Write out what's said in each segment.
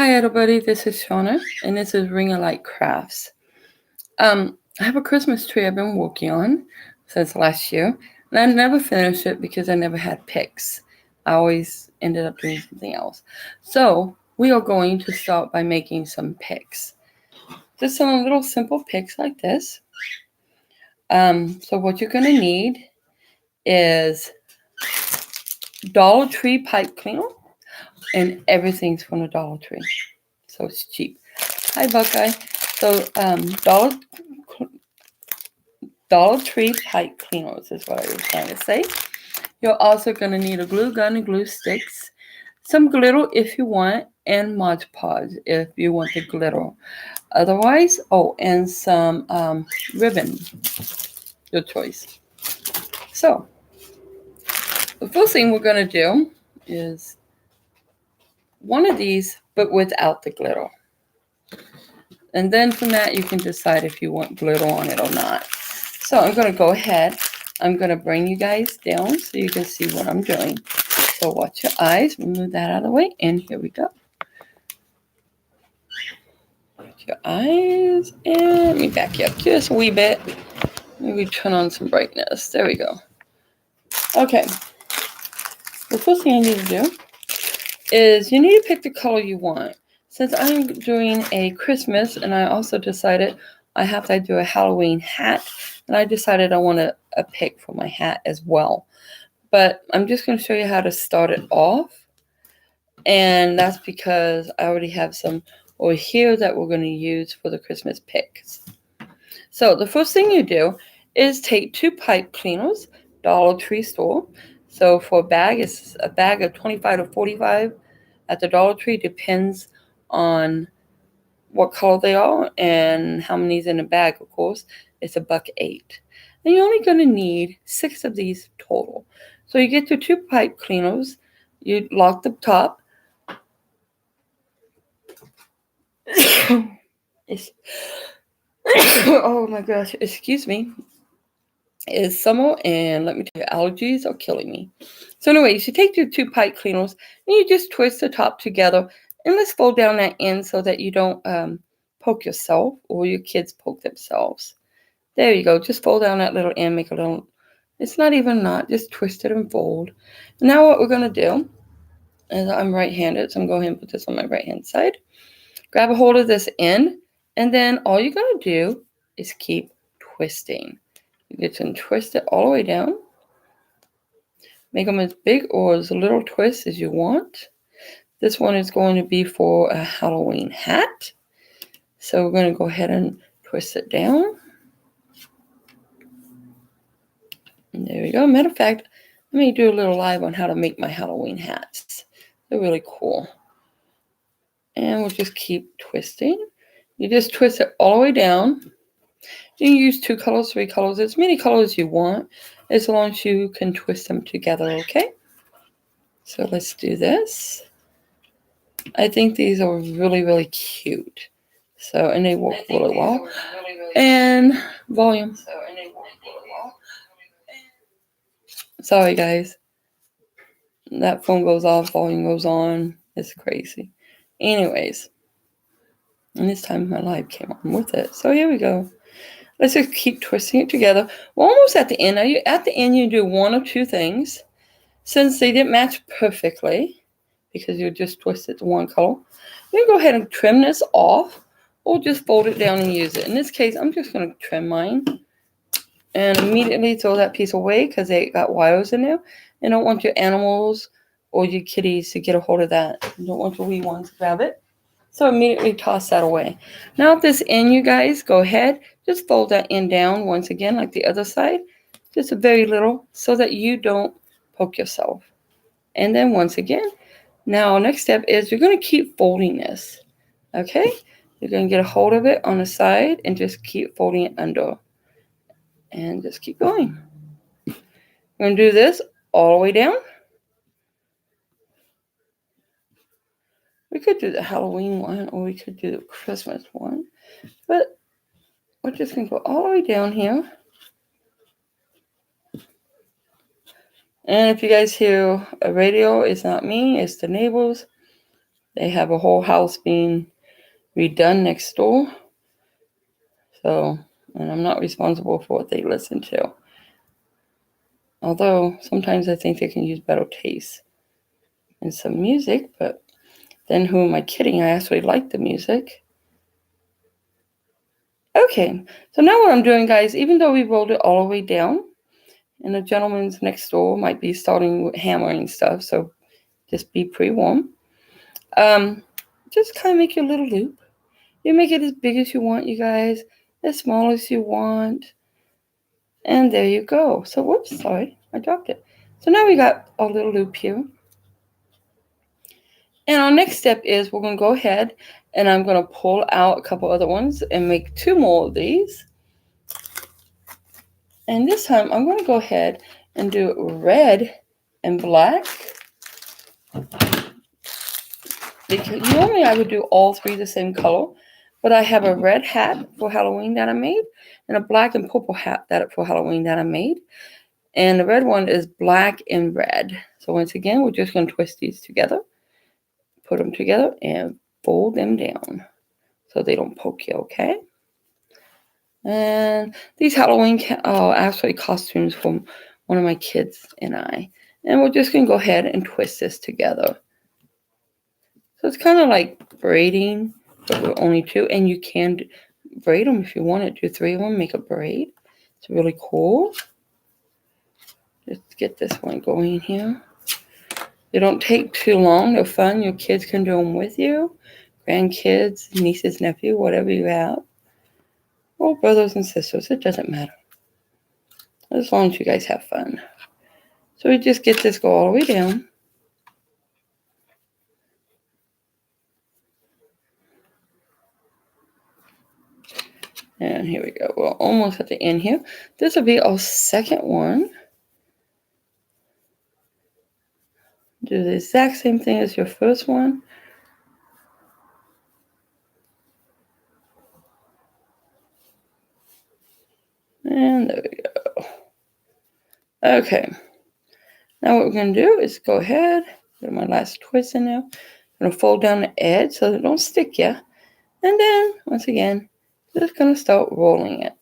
Hi everybody, this is Shauna, and this is Ring of Light Crafts. I have a Christmas tree I've been working on since last year, and I never finished it because I never had picks. I always ended up doing something else. So we are going to start by making some picks. Just some little simple picks like this. So what you're going to need is Dollar Tree pipe cleaner, and everything's from the Dollar Tree, so it's cheap. Hi Buckeye. So Dollar Tree pipe cleaners is what I was trying to say. You're also going to need a glue gun and glue sticks, some glitter if you want, and Mod Podge if you want the glitter. Otherwise, and some ribbon, your choice. So the first thing we're going to do is one of these, but without the glitter. And then from that, you can decide if you want glitter on it or not. So I'm going to go ahead. I'm going to bring you guys down so you can see what I'm doing. So watch your eyes. Move that out of the way. And here we go. Watch your eyes. And let me back you up just a wee bit. Maybe turn on some brightness. There we go. Okay. The first thing I need to do is you need to pick the color you want. Since I'm doing a Christmas and I also decided I have to do a Halloween hat, and I decided I want a pick for my hat as well. But I'm just going to show you how to start it off. And that's because I already have some over here that we're going to use for the Christmas picks. So the first thing you do is take 2 pipe cleaners, Dollar Tree store. So for a bag, it's a bag of 25 to 45 at the Dollar Tree. Depends on what color they are and how many's in a bag, of course. It's $1.08. And you're only going to need 6 of these total. So you get your 2 pipe cleaners. You lock the top. Oh my gosh, excuse me. It's summer, and let me tell you, allergies are killing me. So anyways, you take your 2 pipe cleaners and you just twist the top together, and let's fold down that end so that you don't poke yourself or your kids poke themselves. There you go. Just fold down that little end, make a little, it's not even a knot, just twist it and fold. Now what we're going to do is, I'm right-handed, so I'm going to go ahead and put this on my right-hand side. Grab a hold of this end, and then all you're going to do is keep twisting. You get to twist it all the way down. Make them as big or as little twists as you want. This one is going to be for a Halloween hat. So we're going to go ahead and twist it down. And there we go. Matter of fact, let me do a little live on how to make my Halloween hats. They're really cool. And we'll just keep twisting. You just twist it all the way down. You can use 2 colors, 3 colors, as many colors as you want, as long as you can twist them together, okay? So let's do this. I think these are really, really cute. So, and they work really well. And volume. Sorry, guys. That phone goes off, volume goes on. It's crazy. Anyways. And this time my live came on with it. So here we go. Let's just keep twisting it together. We're almost at the end. Now, at the end, you do 1 or 2 things. Since they didn't match perfectly, because you just twisted to one color, you can go ahead and trim this off, or just fold it down and use it. In this case, I'm just going to trim mine and immediately throw that piece away because they got wires in there. You don't want your animals or your kitties to get a hold of that. You don't want the wee ones to grab it. So immediately toss that away. Now at this end, you guys, go ahead. Just fold that end down once again like the other side. Just a very little so that you don't poke yourself. And then once again, now next step is you're going to keep folding this. Okay? You're going to get a hold of it on the side and just keep folding it under. And just keep going. We're going to do this all the way down. We could do the Halloween one, or we could do the Christmas one. But we're just going to go all the way down here. And if you guys hear a radio, it's not me, it's the neighbors. They have a whole house being redone next door. So, and I'm not responsible for what they listen to. Although sometimes I think they can use better taste in some music, but then who am I kidding? I actually like the music. Okay, so now what I'm doing, guys, even though we rolled it all the way down, and the gentleman's next door might be starting with hammering stuff, so just be pre-warned. Just kind of make your little loop. You make it as big as you want, you guys, as small as you want. And there you go. So, whoops, sorry, I dropped it. So now we got our little loop here. And our next step is we're going to go ahead and I'm going to pull out a couple other ones and make 2 more of these. And this time I'm going to go ahead and do red and black. Because normally I would do all 3 the same color, but I have a red hat for Halloween that I made and a black and purple hat for Halloween that I made. And the red one is black and red. So once again, we're just going to twist these together, put them together, and fold them down so they don't poke you, okay? And these Halloween are actually costumes from one of my kids and I. And we're just going to go ahead and twist this together. So it's kind of like braiding, but with only 2. And you can braid them if you want to. Do 3 of them, make a braid. It's really cool. Just get this one going here. They don't take too long. They're fun. Your kids can do them with you. Grandkids, nieces, nephew, whatever you have. Or brothers and sisters. It doesn't matter. As long as you guys have fun. So we just get this go all the way down. And here we go. We're almost at the end here. This will be our second one. Do the exact same thing as your first one. And there we go. Okay. Now what we're going to do is go ahead, put my last twist in there. I'm going to fold down the edge so it don't stick you. And then, once again, just going to start rolling it.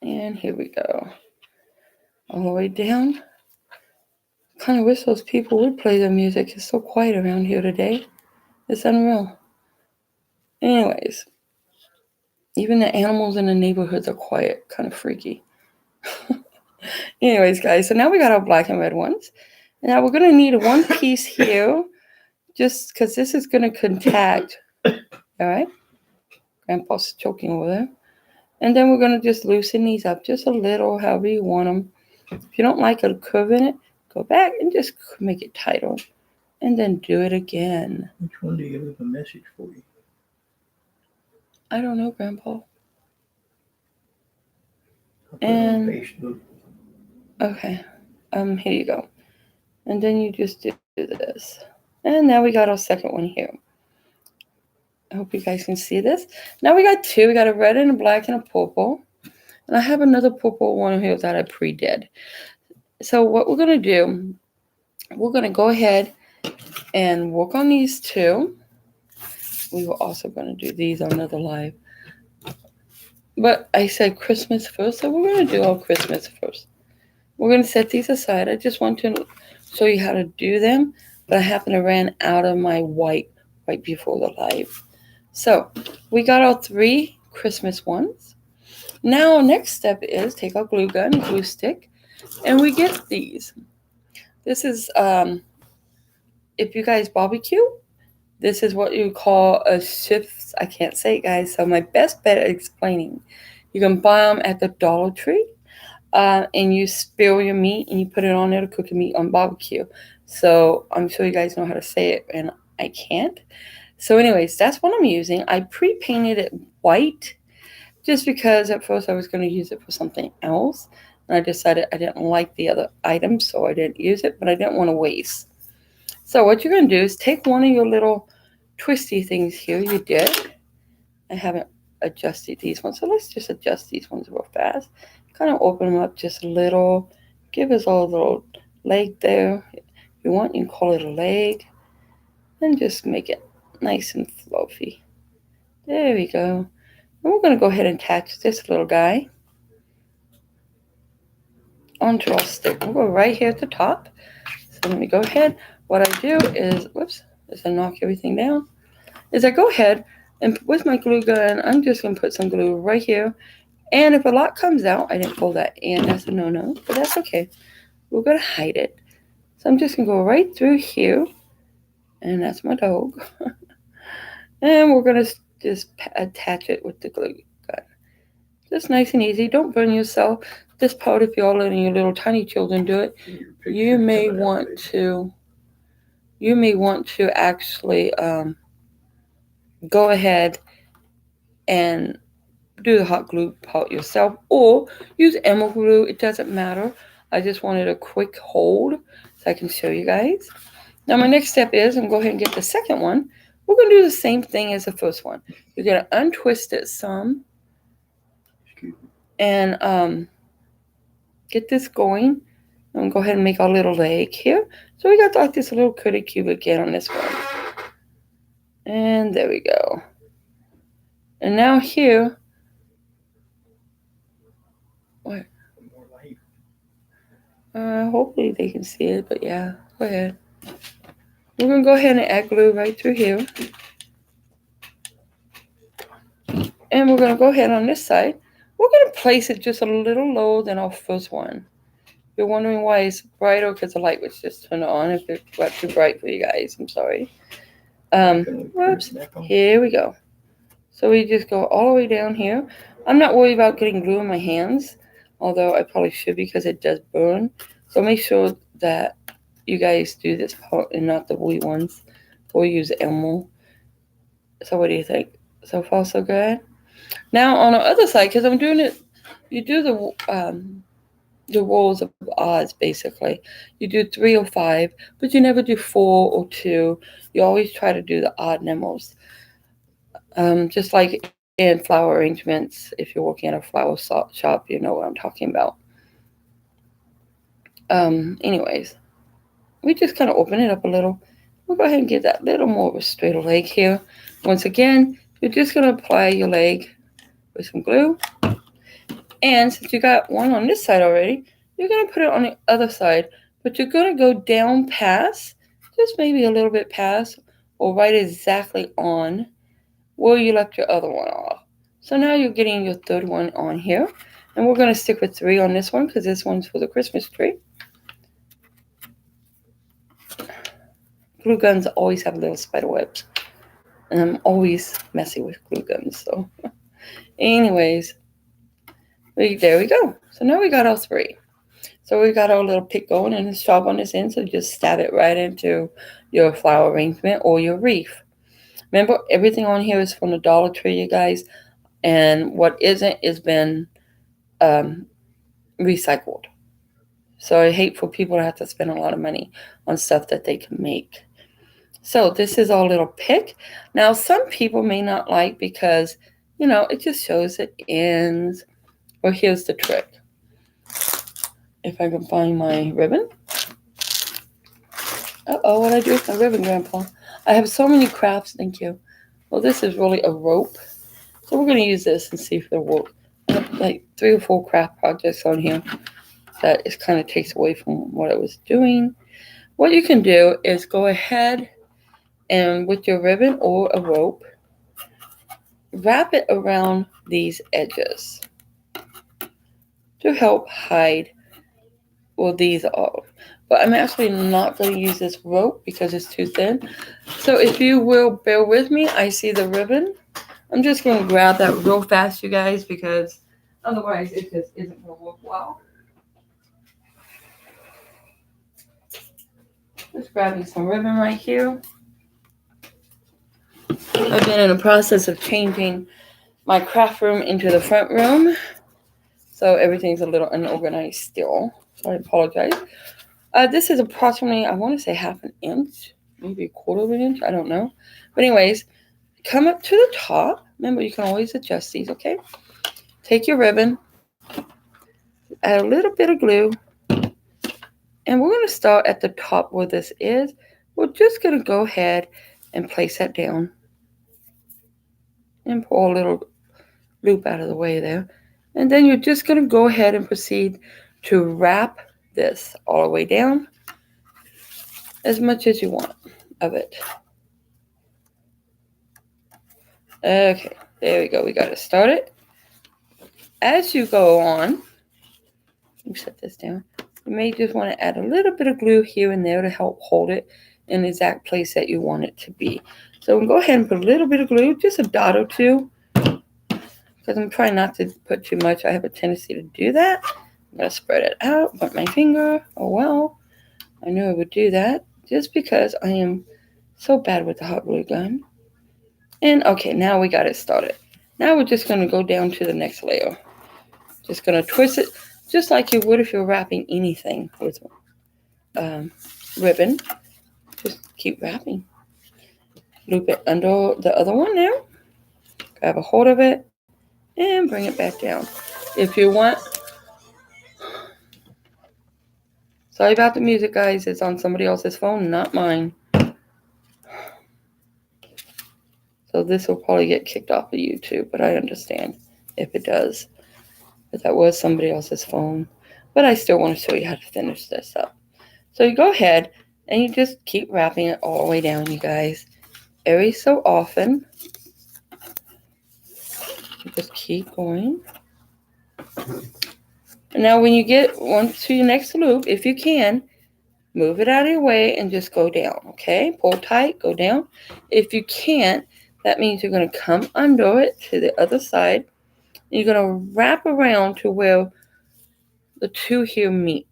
And here we go. All the way down. Kind of wish those people would play their music. It's so quiet around here today. It's unreal. Anyways, even the animals in the neighborhoods are quiet. Kind of freaky. Anyways, guys, so now we got our black and red ones. Now we're going to need 1 piece here. Just because this is going to contact. All right. Grandpa's choking over there. And then we're going to just loosen these up just a little, however you want them. If you don't like a curve in it, go back and just make it tighter. And then do it again. Which one do you leave a message for you? I don't know, Grandpa. And on Facebook. Okay. Here you go. And then you just do this. And now we got our second one here. I hope you guys can see this. Now we got 2. We got a red and a black and a purple. And I have another purple one here that I pre-did. So what we're going to do, we're going to go ahead and work on these 2. We were also going to do these on another live. But I said Christmas first, so we're going to do our Christmas first. We're going to set these aside. I just want to show you how to do them. But I happen to ran out of my white right before the live. So we got our 3 Christmas ones. Now our next step is take our glue gun, glue stick, and we get these. This is, if you guys barbecue, this is what you call a shift. I can't say it, guys, so my best bet at explaining. You can buy them at the Dollar Tree, and you spill your meat and you put it on there to cook your meat on barbecue. So I'm sure you guys know how to say it, and I can't. So anyways, that's what I'm using. I pre-painted it white just because at first I was going to use it for something else. And I decided I didn't like the other items, so I didn't use it, but I didn't want to waste. So what you're going to do is take one of your little twisty things here. You did. I haven't adjusted these ones, so let's just adjust these ones real fast. Kind of open them up just a little. Give us all a little leg there. you want, you can call it a leg. And just make it nice and fluffy. There we go. And we're going to go ahead and attach this little guy onto our stick. We'll go right here at the top. So let me go ahead. What I do is, whoops, as I knock everything down, is I go ahead and with my glue gun, I'm just going to put some glue right here. And if a lot comes out, I didn't pull that in. That's a no-no, but that's okay. We're going to hide it. So I'm just going to go right through here. And that's my dog. And we're going to just attach it with the glue gun. Just nice and easy. Don't burn yourself. This part, if you're letting your little tiny children do it, you may want to actually go ahead and do the hot glue part yourself, or use Elmo glue. It doesn't matter. I just wanted a quick hold so I can show you guys. Now my next step is I'm going to go ahead and get the second one. We're going to do the same thing as the first one. You're going to untwist it some and get this going. I'm going to go ahead and make our little leg here. So we got like this little critter cube again on this one. And there we go. And now here, what? Hopefully they can see it, but yeah, go ahead. We're going to go ahead and add glue right through here. And we're going to go ahead on this side. We're going to place it just a little lower than our first one. If you're wondering why it's brighter, because the light was just turned on. If it got too bright for you guys, I'm sorry. Whoops. Here we go. So we just go all the way down here. I'm not worried about getting glue in my hands, although I probably should because it does burn. So make sure that you guys do this part and not the wee ones, or use Elmo. So what do you think? So far, so good? Now on the other side, because I'm doing it, you do the rolls of odds basically. You do 3 or 5, but you never do 4 or 2. You always try to do the odd numbers. Just like in flower arrangements, if you're working at a flower shop, you know what I'm talking about. Anyways, we just kind of open it up a little. We'll go ahead and get that little more of a straighter leg here. Once again, you're just going to apply your leg with some glue. And since you got one on this side already, you're going to put it on the other side. But you're going to go down past, just maybe a little bit past, or right exactly on where you left your other one off. So now you're getting your third one on here. And we're going to stick with 3 on this one because this one's for the Christmas tree. Glue guns always have little spider webs. And I'm always messy with glue guns. So anyways, there we go. So now we got our 3. So we got our little pick going and it's sharp on this end. So just stab it right into your flower arrangement or your wreath. Remember, everything on here is from the Dollar Tree, you guys. And what isn't is been recycled. So I hate for people to have to spend a lot of money on stuff that they can make. So this is our little pick. Now, some people may not like because, you know, it just shows it ends. Well, here's the trick. If I can find my ribbon. Uh-oh, what I do with my ribbon, Grandpa? I have so many crafts, thank you. Well, this is really a rope. So we're going to use this and see if it'll work. I have like 3 or 4 craft projects on here that it kind of takes away from what I was doing. What you can do is go ahead and with your ribbon or a rope, wrap it around these edges to help hide where these are. But I'm actually not going to use this rope because it's too thin. So if you will bear with me, I see the ribbon. I'm just going to grab that real fast, you guys, because otherwise it just isn't going to work well. Just grabbing some ribbon right here. I've been in the process of changing my craft room into the front room. So everything's a little unorganized still. So I apologize. This is approximately, I want to say 1/2 inch, maybe 1/4 of an inch. I don't know. But anyways, come up to the top. Remember, you can always adjust these, okay? Take your ribbon. Add a little bit of glue. And we're going to start at the top where this is. We're just going to go ahead and place that down. And pull a little loop out of the way there. And then you're just going to go ahead and proceed to wrap this all the way down as much as you want of it. Okay, there we go. We got it started. As you go on, let me set this down. You may just want to add a little bit of glue here and there to help hold it in the exact place that you want it to be. So we'll go ahead and put a little bit of glue, just a dot or two, because I'm trying not to put too much. I have a tendency to do that. I'm going to spread it out, put my finger. Oh, well, I knew I would do that just because I am so bad with the hot glue gun. And okay, now we got it started. Now we're just going to go down to the next layer. Just going to twist it just like you would if you're wrapping anything with ribbon. Just keep wrapping. Loop it under the other one now. Grab a hold of it and bring it back down. If you want... Sorry about the music, guys. It's on somebody else's phone, not mine. So this will probably get kicked off of YouTube, but I understand if it does. But that was somebody else's phone. But I still want to show you how to finish this up. So you go ahead and you just keep wrapping it all the way down, you guys. Every so often. You just keep going. And now when you get one to your next loop, if you can, move it out of your way and just go down, okay? Pull tight, go down. If you can't, that means you're going to come under it to the other side. You're going to wrap around to where the two here meet,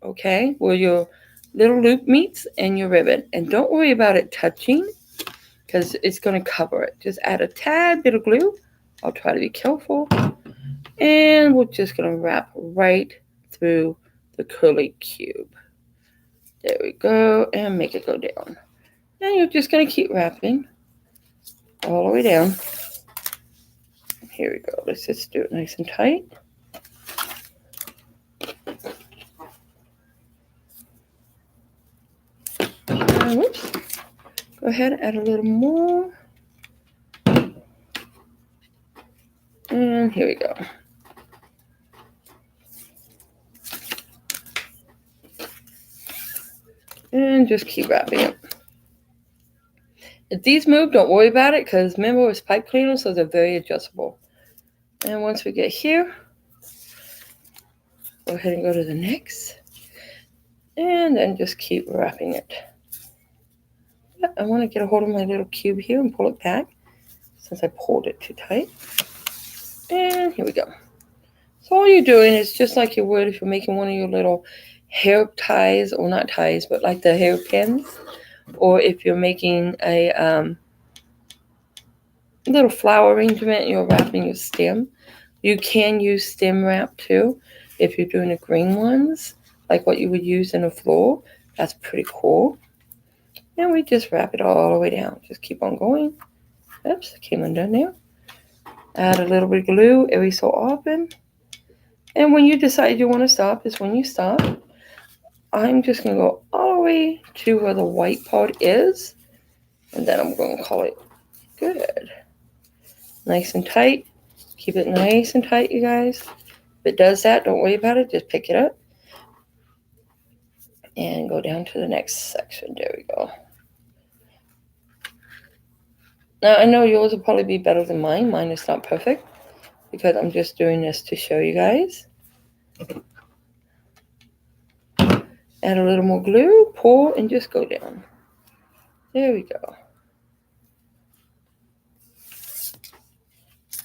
okay? Where your little loop meets and your ribbon. And don't worry about it touching because it's going to cover it. Just add a tad bit of glue. I'll try to be careful. And we're just going to wrap right through the curly cube. There we go. And make it go down. And you're just going to keep wrapping all the way down. Here we go. Let's just do it nice and tight. And whoops. Go ahead and add a little more. And here we go. And just keep wrapping it. If these move, don't worry about it because remember it's pipe cleaner, so they're very adjustable. And once we get here, go ahead and go to the next. And then just keep wrapping it. I want to get a hold of my little cube here and pull it back since I pulled it too tight. And here we go. So all you're doing is just like you would if you're making one of your little hair ties, or not ties, but like the hair pins. Or if you're making a little flower arrangement, you're wrapping your stem. You can use stem wrap too if you're doing the green ones, like what you would use in a floor. That's pretty cool. And we just wrap it all the way down. Just keep on going. Oops, came undone there. Add a little bit of glue every so often. And when you decide you want to stop is when you stop. I'm just going to go all the way to where the white part is. And then I'm going to call it good. Nice and tight. Keep it nice and tight, you guys. If it does that, don't worry about it. Just pick it up. And go down to the next section. There we go. Now, I know yours will probably be better than mine. Mine is not perfect because I'm just doing this to show you guys. Add a little more glue, pull, and just go down. There we go.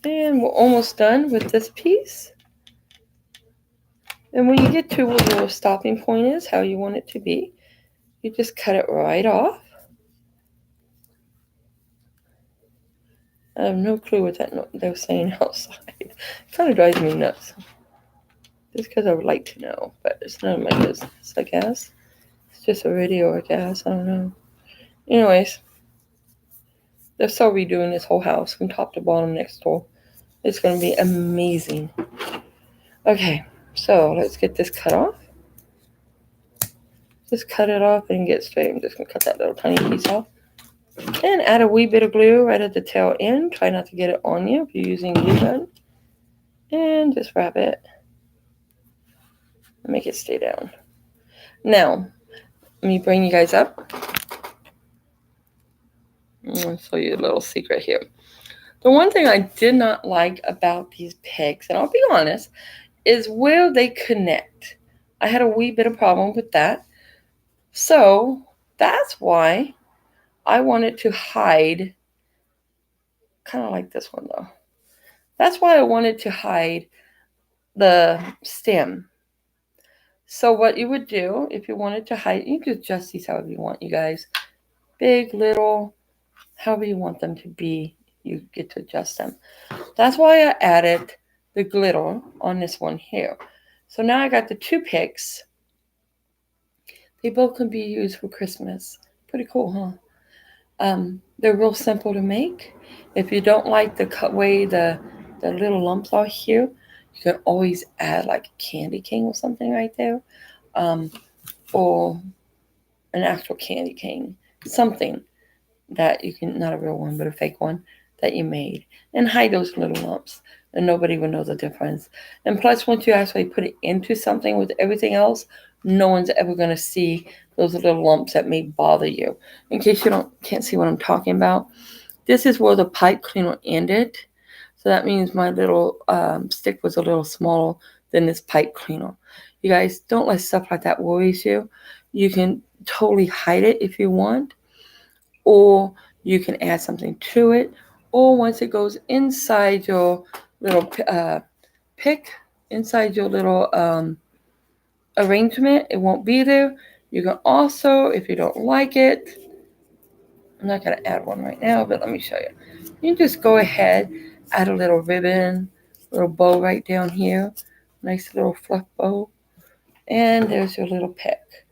And we're almost done with this piece. And when you get to where your stopping point is, how you want it to be, you just cut it right off. I have no clue what they're saying outside. It kind of drives me nuts. Just because I would like to know, but it's none of my business, I guess. It's just a radio, I guess. I don't know. Anyways, they're so redoing this whole house from top to bottom next door. It's going to be amazing. Okay, so let's get this cut off. just cut it off and get straight. I'm just going to cut that little tiny piece off. And add a wee bit of glue right at the tail end. Try not to get it on you if you're using glue gun. And just wrap it. And make it stay down. Now, let me bring you guys up. I'll show you a little secret here. The one thing I did not like about these pegs, and I'll be honest, is where they connect. I had a wee bit of problem with that. So that's why I wanted to hide, kind of like this one though. That's why I wanted to hide the stem. So what you would do if you wanted to hide, you could adjust these however you want, you guys. Big, little, however you want them to be, you get to adjust them. That's why I added the glitter on this one here. So now I got the two picks. They both can be used for Christmas. Pretty cool, huh? They're real simple to make. If you don't like the way the little lumps are here, you can always add like a candy cane or something right there. Or an actual candy cane. Something that you can, not a real one, but a fake one that you made. And hide those little lumps. And nobody will know the difference. And plus, once you actually put it into something with everything else, no one's ever going to see those little lumps that may bother you. In case you can't see what I'm talking about, this is where the pipe cleaner ended. So that means my little stick was a little smaller than this pipe cleaner. You guys, don't let stuff like that worry you. You can totally hide it if you want. Or you can add something to it. Or once it goes inside your little pick, inside your little arrangement, it won't be there. You can also, if you don't like it, I'm not going to add one right now, but let me show you. You can just go ahead, add a little ribbon, little bow right down here. Nice little fluff bow. And there's your little pick.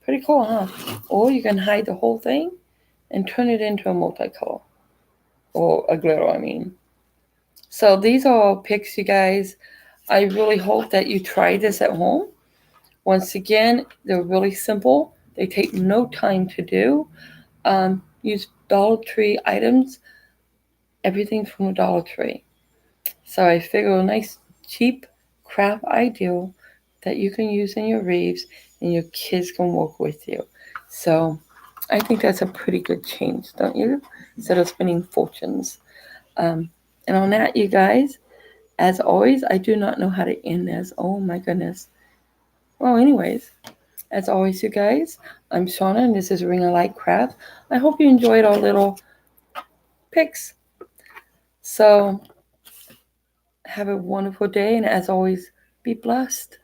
Pretty cool, huh? Or you can hide the whole thing and turn it into a multicolor. Or a glitter, I mean. So these are all picks, you guys. I really hope that you try this at home. Once again, they're really simple. They take no time to do. Use Dollar Tree items. Everything's from a Dollar Tree. So I figure a nice, cheap craft ideal that you can use in your wreaths and your kids can work with you. So I think that's a pretty good change, don't you? Instead of spending fortunes. And on that, you guys, as always, I do not know how to end this. Oh my goodness. Well, anyways, as always, you guys, I'm Shauna and this is Ring of Light Craft. I hope you enjoyed our little picks. So have a wonderful day, and as always, be blessed.